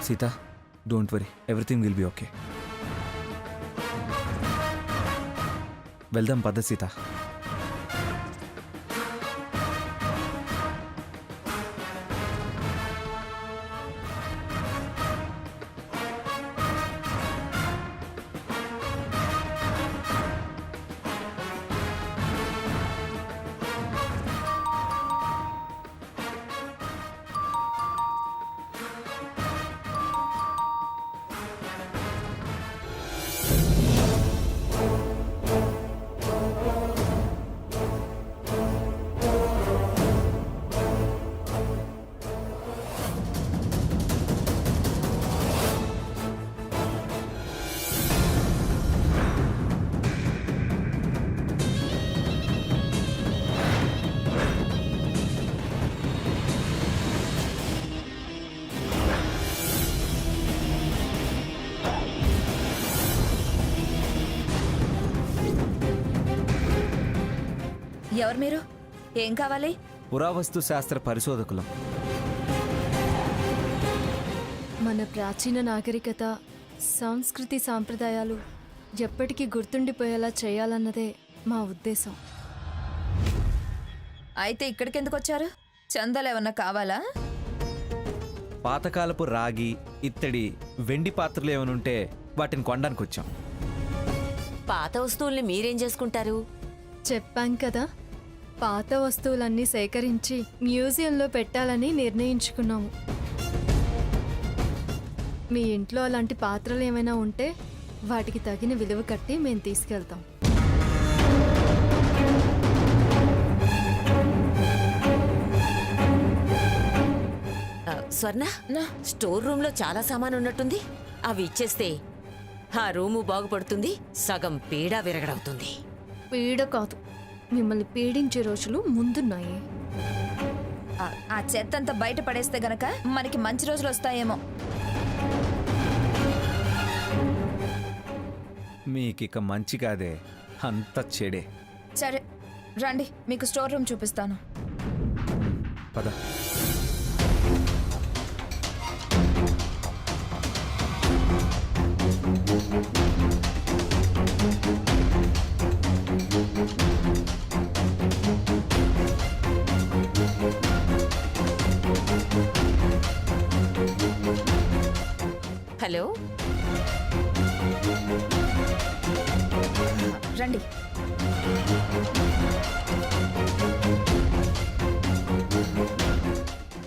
Sita, don't worry, everything will be okay. వెళ్దాం పద సీత. ఎవరు మీరు? ఏం కావాలి? పురావస్తు శాస్త్ర పరిశోధకులం. మన ప్రాచీన నాగరికత, సంస్కృతి, సాంప్రదాయాలు ఎప్పటికీ గుర్తుండిపోయేలా చేయాలన్నదే మా ఉద్దేశం. అయితే ఇక్కడికి ఎందుకు వచ్చారు? చందాలు ఏమన్నా కావాలా? పాతకాలపు రాగి, ఇత్తడి, వెండి పాత్రలు ఏమనుంటే వాటిని కొనడానికి వచ్చాం. పాత వస్తువుల్ని మీరేం చేసుకుంటారు? చెప్పాం కదా, పాత వస్తువులన్నీ సేకరించి మ్యూజియంలో పెట్టాలని నిర్ణయించుకున్నాము. మీ ఇంట్లో అలాంటి పాత్రలు ఏమైనా ఉంటే వాటికి తగిన విలువ కట్టి మేము తీసుకెళ్తాం. స్వర్ణ, స్టోర్ రూమ్ లో చాలా సామాను ఉన్నట్టుంది. అవి ఇచ్చేస్తే ఆ రూము బాగుపడుతుంది, సగం పీడా విరగడవుతుంది. పీడ కాదు, మిమ్మల్ని పీడించే రోజులు ముందున్నాయి. ఆ చెత్తంతా బయట పడేస్తే గనక మనకి మంచి రోజులు వస్తాయేమో. మీకిక మంచి కాదే, అంత చెడే. సరే రండి, మీకు స్టోర్ రూమ్ చూపిస్తాను. పద. హలో, రండి.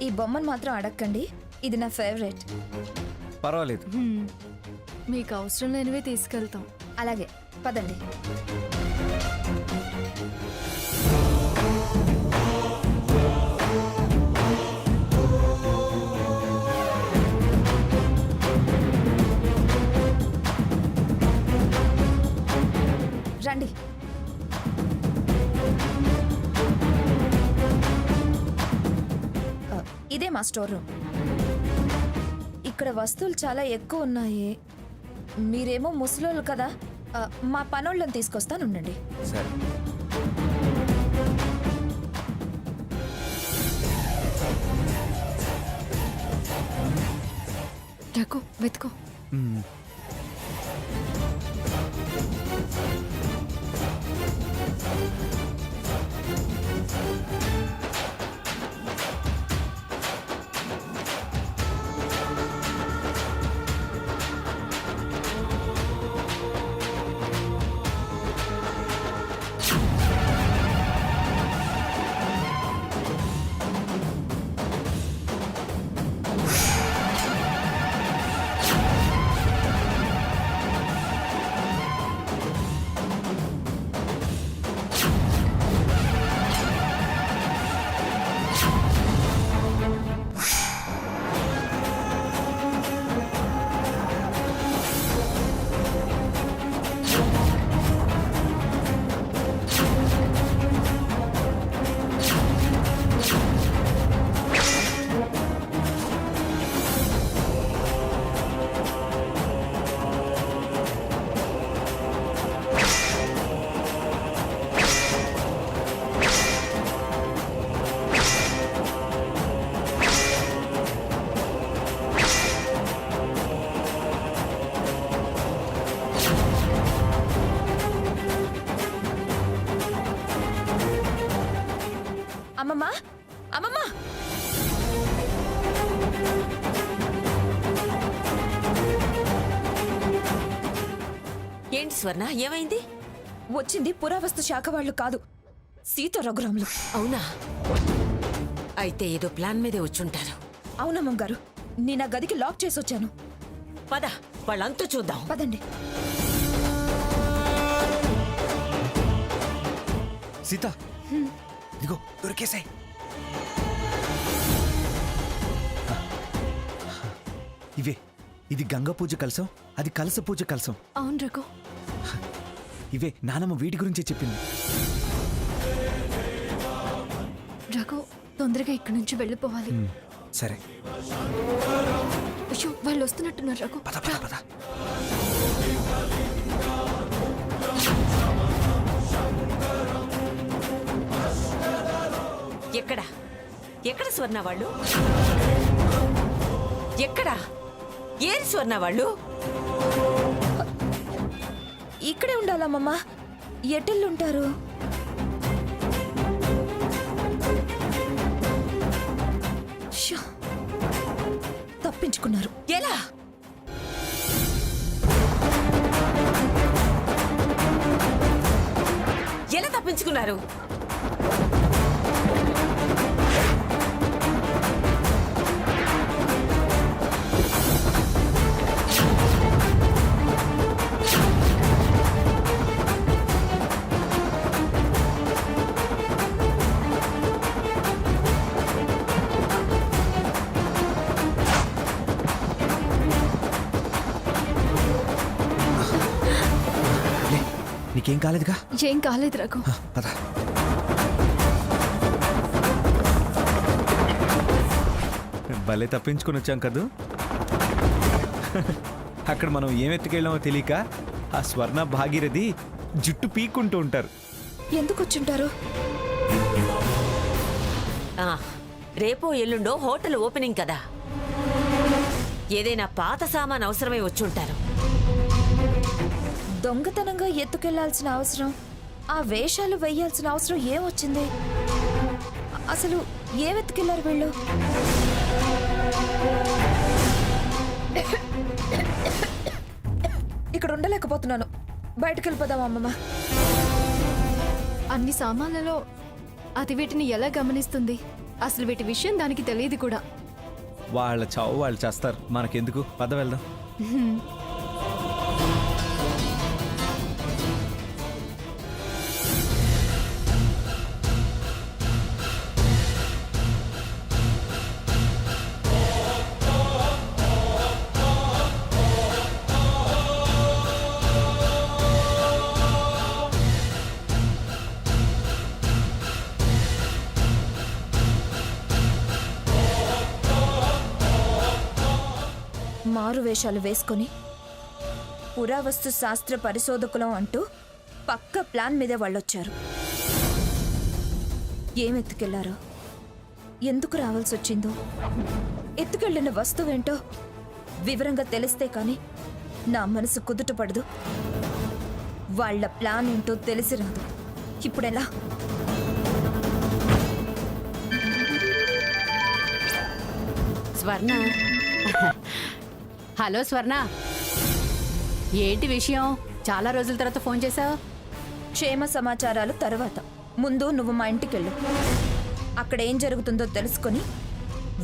ఈ బొమ్మను మాత్రం అడగండి, ఇది నా ఫేవరెట్. పర్వాలేదు. మీకు అవసరం లేనివే తీసుకెళ్తాం. అలాగే, పదండి. రండి. ఇదే మా స్టోర్ రూమ్. ఇక్కడ వస్తువులు చాలా ఎక్కువ ఉన్నాయి. మీరేమో ముసలోళ్ళు కదా, మా పనోళ్ళని తీసుకొస్తానుండండి. సరే. రఘు, వెతుకో. స్వర్ణ ఏమైంది? వచ్చింది పురావస్తు శాఖ వాళ్ళు కాదు, సీత రఘురాములు. అవునా? అయితే ఏదో ప్లాన్ మీదే వచ్చుంటారు. అవునమ్మ గారు, నేను ఆ గదికి లాక్ చేసి వచ్చాను. పద, వాళ్ళంతా చూద్దాం. పదండి. సీత ఇదిగో దొరికేసాయి. ఇవే, ఇది గంగా పూజ కలసం, అది కలస పూజ కలసం. అవును రఘు. ఇవే నానమ్మ వీటి గురించే చెప్పింది. రఘు, తొందరగా ఇక్కడి నుంచి వెళ్ళిపోవాలి. సరే అయ్యో, వాళ్ళు వస్తున్నట్టున్నారు రఘు. పద పద పద. ఎక్కడ ఎక్కడ స్వర్ణ వాళ్ళు? ఎక్కడ? ఏం స్వర్ణ వాళ్ళు? ఇక్కడే ఉండాలమ్మమ్మ. ఎటెళ్ళుంటారు? షో, తప్పించుకున్నారు. ఎలా? ఎలా తప్పించుకున్నారు? లే, నీకేం కాలేదుగా? ఏం కాలేదు రఘు. పద. భలే తప్పించుకుని వచ్చాం కదూ. అక్కడ మనం ఏం ఎత్తుకెళ్ళామో తెలియక ఆ స్వర్ణ భాగీరథి జుట్టు పీక్కుంటూ ఉంటారు. ఎందుకు వచ్చుంటారు? ఆ, రేపో ఎల్లుండో హోటల్ ఓపెనింగ్ కదా, ఏదైనా పాత సామాన్ అవసరమై వచ్చుంటారు. దొంగతనంగా ఎత్తుకెళ్లాల్సిన అవసరం, ఆ వేషాలు వేయాల్సిన అవసరం ఏమొచ్చింది? అసలు ఏమెత్తుకెళ్లారు వీళ్ళు? ఇక్కడ ఉండలేకపోతున్నాను. బయటకు వెళ్ళిపోదాం అమ్మమ్మ. అన్ని సామాన్లలో అది వీటిని ఎలా గమనిస్తుంది? అసలు వీటి విషయం దానికి తెలియదు కూడా. వాళ్ళ చావు వాళ్ళు చేస్తారు, మనకెందుకు? పద వెళ్దాం. మారు వేషాలు వేసుకొని పురావస్తు శాస్త్ర పరిశోధకులం అంటూ పక్క ప్లాన్ మీదే వాళ్ళొచ్చారు. ఏమెత్తుకెళ్లారో, ఎందుకు రావాల్సి వచ్చిందో, ఎత్తుకెళ్లిన వస్తువేంటో వివరంగా తెలిస్తే కాని నా మనసు కుదుట పడదు. వాళ్ళ ప్లాన్ ఏంటో తెలిసి రాదు. ఇప్పుడెలా? స్వర్ణ. హలో స్వర్ణ, ఏంటి విషయం? చాలా రోజుల తర్వాత ఫోన్ చేశావు. క్షేమ సమాచారాలు తర్వాత, ముందు నువ్వు మా ఇంటికెళ్ళు. అక్కడ ఏం జరుగుతుందో తెలుసుకొని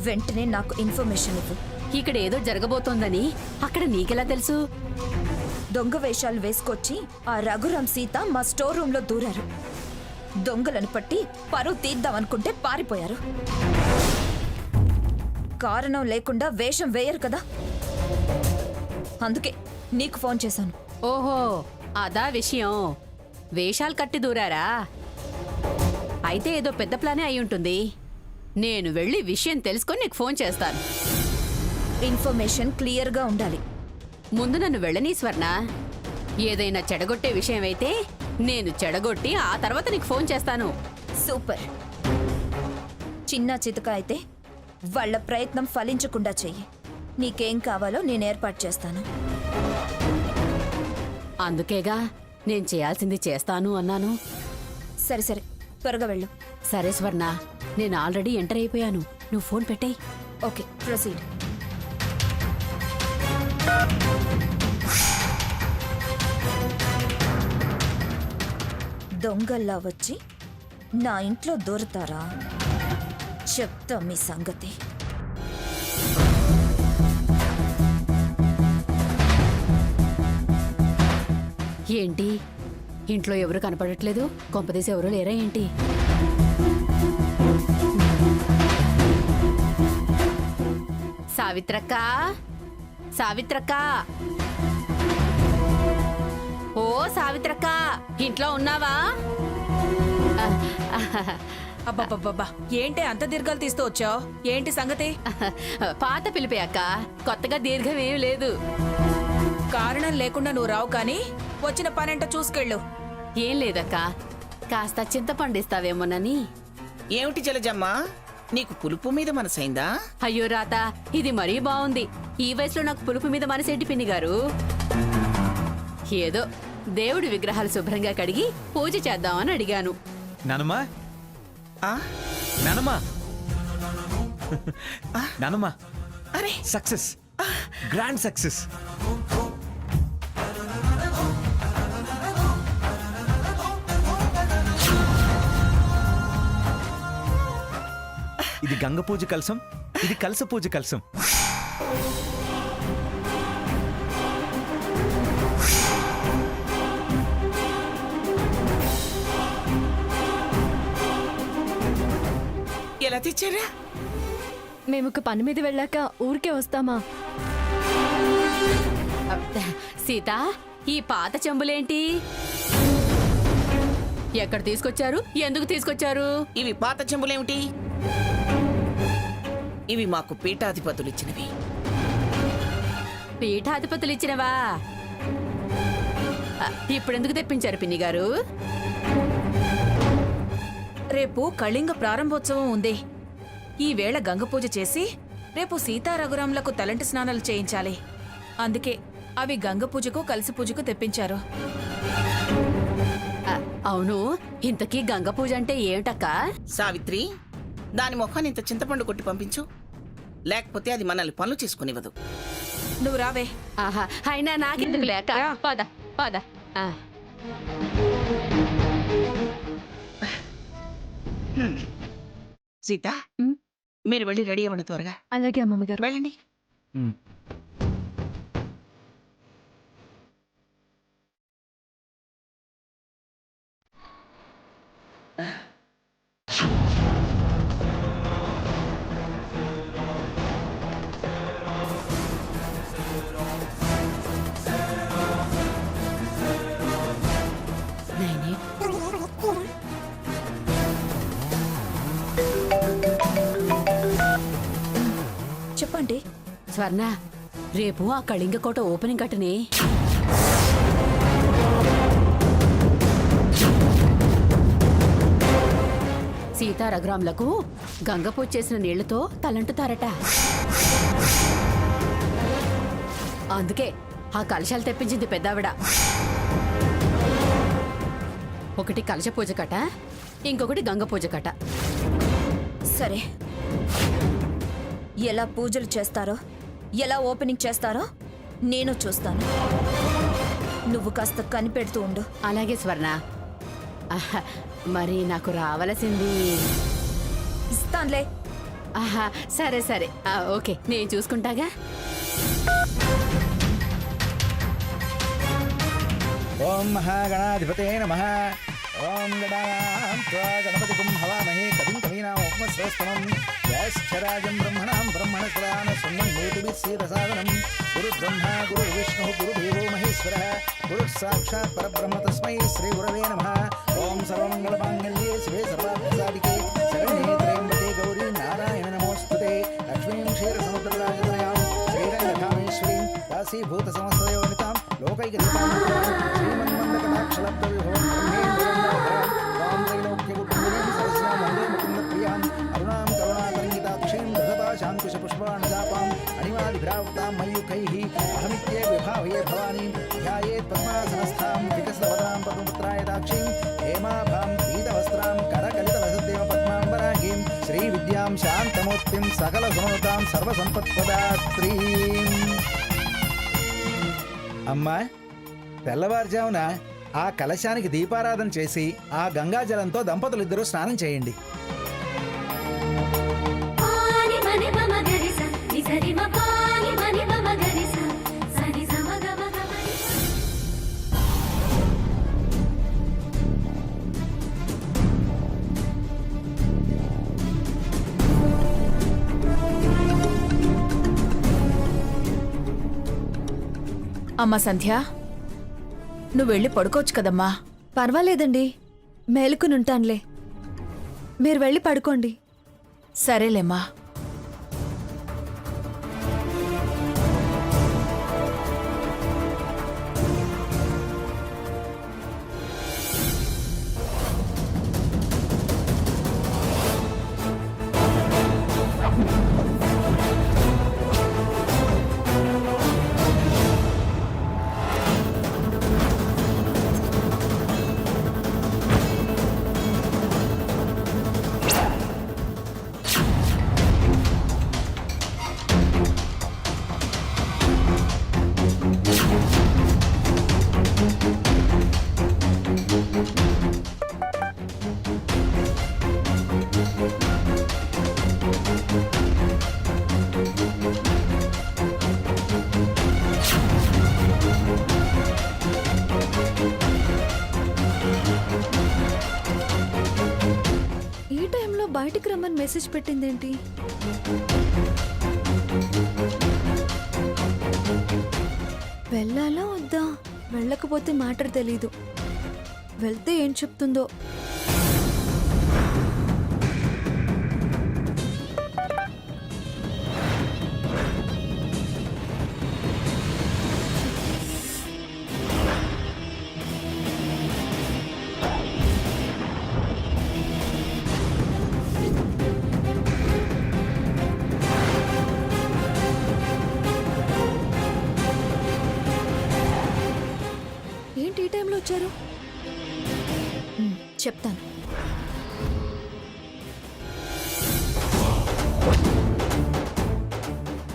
వెంటనే నాకు ఇన్ఫర్మేషన్ ఇవ్వు. ఇక్కడ ఏదో జరగబోతోందని అక్కడ నీకెలా తెలుసు? దొంగ వేషాలు వేసుకొచ్చి ఆ రఘురామ్ సీత మా స్టోర్ రూమ్ లో దూరారు. దొంగలను పట్టి పరువు తీద్దామనుకుంటే పారిపోయారు. కారణం లేకుండా వేషం వేయరు కదా, అందుకే నీకు ఫోన్ చేశాను. ఓహో, అదా విషయం. వేషాలు కట్టి దూరారా? అయితే ఏదో పెద్ద ప్లానే అయి ఉంటుంది. నేను వెళ్ళి విషయం తెలుసుకొని నీకు ఫోన్ చేస్తాను. ఇన్ఫర్మేషన్ క్లియర్ గా ఉండాలి. ముందు నన్ను వెళ్ళనీ స్వర్ణ. ఏదైనా చెడగొట్టే విషయం అయితే నేను చెడగొట్టి ఆ తర్వాత నీకు ఫోన్ చేస్తాను. సూపర్. చిన్న చితక అయితే వాళ్ళ ప్రయత్నం ఫలించకుండా చెయ్యి. నీకేం కావాలో నేను ఏర్పాటు చేస్తాను. అందుకేగా నేను చేయాల్సింది చేస్తాను అన్నాను. సరే సరే, త్వరగా వెళ్ళు. సరే స్వర్ణ, నేను ఆల్రెడీ ఎంటర్ అయిపోయాను. నువ్వు ఫోన్ పెట్టేయ్. Okay, proceed. దొంగల్లా వచ్చి నా ఇంట్లో దొరుతారా? చెప్తా మీ సంగతి. ఏంటి ఇంట్లో ఎవరు కనపడట్లేదు? కొంపదీసి ఎవరు లేరా ఏంటి? సావిత్రక్క, సావిత్రక్క, ఓ సావిత్రక్క, ఇంట్లో ఉన్నావా? అబ్బబ్బబ్బబ్బా, ఏంటి అంత దీర్ఘాలు తీస్తూ వచ్చావు? ఏంటి సంగతి? పాత పిలిపే అక్క, కొత్తగా దీర్ఘం ఏమీ లేదు. కారణం లేకుండా నువ్వు రావు కానీ వచ్చిన పనేంట చూసుకెళ్ళు. ఏం లేదక్క, కాస్త చింతపండు ఇస్తావేమోనని. ఏమిటి జలజమ్మ, నీకు పులుపు మీద మనసైందా? అయ్యో రాత, ఇది మరీ బాగుంది. ఈ వయసులో నాకు పులుపు మీద మనసేంటి పిన్ని గారు? ఏదో దేవుడి విగ్రహాలు శుభ్రంగా కడిగి పూజ చేద్దామని అడిగాను. నానమ్మా, ఆ? నానమ్మా, నానమ్మా, అరే సక్సెస్, గ్రాండ్ సక్సెస్. ఇది గంగ పూజ కలసం, ఇది కలస పూజ కలసం. ఎలా తెచ్చారా? మేము ఒక పని మీద వెళ్ళాక ఊరికే వస్తామా? సీత, ఈ పాత చెంబులేంటి? ఎక్కడ తీసుకొచ్చారు? ఎందుకు తీసుకొచ్చారు? ఇవి పాత చెంబులేమిటి? ఇవి మాకు పీఠాధిపతులు ఇచ్చినవి. పీఠాధిపతులు ఇచ్చినవా? ఇప్పుడెందుకు తెప్పించారు పిన్ని గారు? రేపు కళింగ ప్రారంభోత్సవం ఉంది. ఈ వేళ గంగ పూజ చేసి రేపు సీతారఘురాములకు తలంటి స్నానాలు చేయించాలి. అందుకే అవి గంగ పూజకు కలిసి పూజకు తెప్పించారు. అవును, ఇంతకీ గంగ పూజ అంటే ఏమిటక్క? సావిత్రి, దాని ముఖాన్ని ఇంత చింతపండు కొట్టి పంపించు, లేకపోతే అది మనల్ని పనులు చేసుకునివ్వదు. నువ్వు రావే. ఆహా, అయినా నాకెందుకు లేక పద పద. సీత, మీరు వెళ్ళి రెడీ అవ్వండి త్వరగా. అలాగే అమ్మమ్మ గారు. వెళ్ళండి. చెప్పండి. స్వర్ణ, రేపు ఆ కళింగ కోట ఓపెనింగ్ కట్టనే. సీతారఘురాములకు గంగ పూజ చేసిన నీళ్లతో తలంటుతారట. అందుకే ఆ కలశాలు తెప్పించింది పెద్దావిడ. ఒకటి కలశ పూజ కట, ఇంకొకటి గంగ పూజ కట. సరే, ఎలా పూజలు చేస్తారో, ఎలా ఓపెనింగ్ చేస్తారో నేను చూస్తాను. నువ్వు కాస్త కనిపెడుతూ ఉండు. అలాగే స్వర్ణ. ఆహా, మరి నాకు రావలసింది. ఇస్తాన్లే. ఆహా, సరే సరే, ఓకే, నేను చూసుకుంటాగా. ఓం మహాగణాధిపతే నమః. ఓం గణానాం త్వా గణపతిం హవామహే కవిం కవీనాముపమశ్రేష్టమం. జ్యేష్ఠరాజం బ్రహ్మణాం బ్రహ్మణస్పదాన శృణ్వన్నోతిభిः సేదసాదనం. గురుర్బ్రహ్మ గురుర్విష్ణుః గురుదేవో మహేశ్వరः. గురుః సాక్షాత్ పరబ్రహ్మ తస్మై శ్రీ గురవే నమః. ఓం సర్వమంగళమాంగళ్యే శివే సర్వార్థసాధికే శరణ్యే త్రయంబకే గౌరీ నారాయణ నమోస్తుతే. లక్ష్మీం క్షీరసముద్రరాజతనయాం శ్రీరంగధామేశ్వరీం దాసీభూత సమస్తయోనితాం లోకైకదీపాం శ్రీమన్మందకటాక్షలబ్ధవిభవం బ్రహ్మేంద్రవందనధరాం వాం త్రైలోక్యకుటుంబినీం సరస్యాం వందే ముకుందప్రియాం అరుణాం కరుణాతరంగితాక్షీం ధృతపాశాంకుశపుష్పాణజాపాం అణిమాదిభ్రావృతాం మయూఖైః అహమిత్యే విభావయే భవానీం ధ్యాయేత్ పద్మాసనస్థాం వికసితవదాం పద్మపుత్రాయదాక్షీం హేమాభాం పీతవస్త్రాం కరకలితలసద్దేవ పద్మాంబరాగీం శ్రీవిద్యాం శాంతమూర్తిం సకలగుణోతాం సర్వసంపత్ప్రదాత్రీం. అమ్మా, తెల్లవారుజామున ఆ కలశానికి దీపారాధన చేసి ఆ గంగాజలంతో దంపతులిద్దరూ స్నానం చేయండి. అమ్మా సంధ్య, నువ్వు వెళ్ళి పడుకోవచ్చు కదమ్మా. పర్వాలేదండి, మేలుకునుంటానులే. మీరు వెళ్ళి పడుకోండి. సరేలేమ్మా. ఈ టైంలో బయటికి రమ్మని మెసేజ్ పెట్టిందేంటి? వెళ్ళాలా వద్దా? వెళ్ళకపోతే మ్యాటర్ తెలీదు, వెళ్తే ఏం చెప్తుందో. ఏంటి ఈ టైంలో వచ్చారు? చెప్తాను.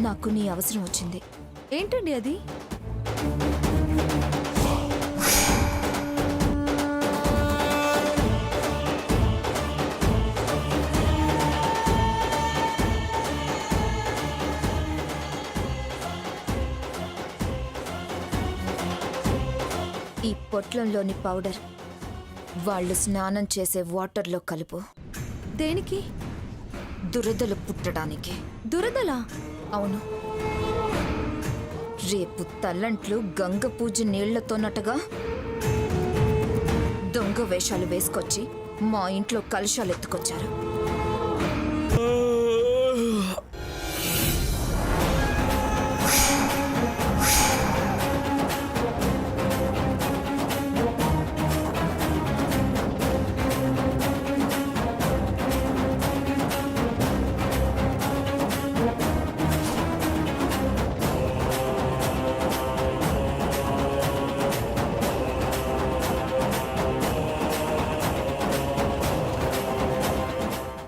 నాకు నీ అవసరం వచ్చింది. ఏంటండి అది? ఈ పొట్లంలోని పౌడర్ వాళ్ళు స్నానం చేసే వాటర్లో కలుపు. దేనికి? దురదలు పుట్టడానికి. దురదలా? అవును. రేపు తల్లంట్లు గంగ పూజ నీళ్లతోనట్టుగా దొంగ వేషాలు వేసుకొచ్చి మా ఇంట్లో కలశాలు ఎత్తుకొచ్చారు.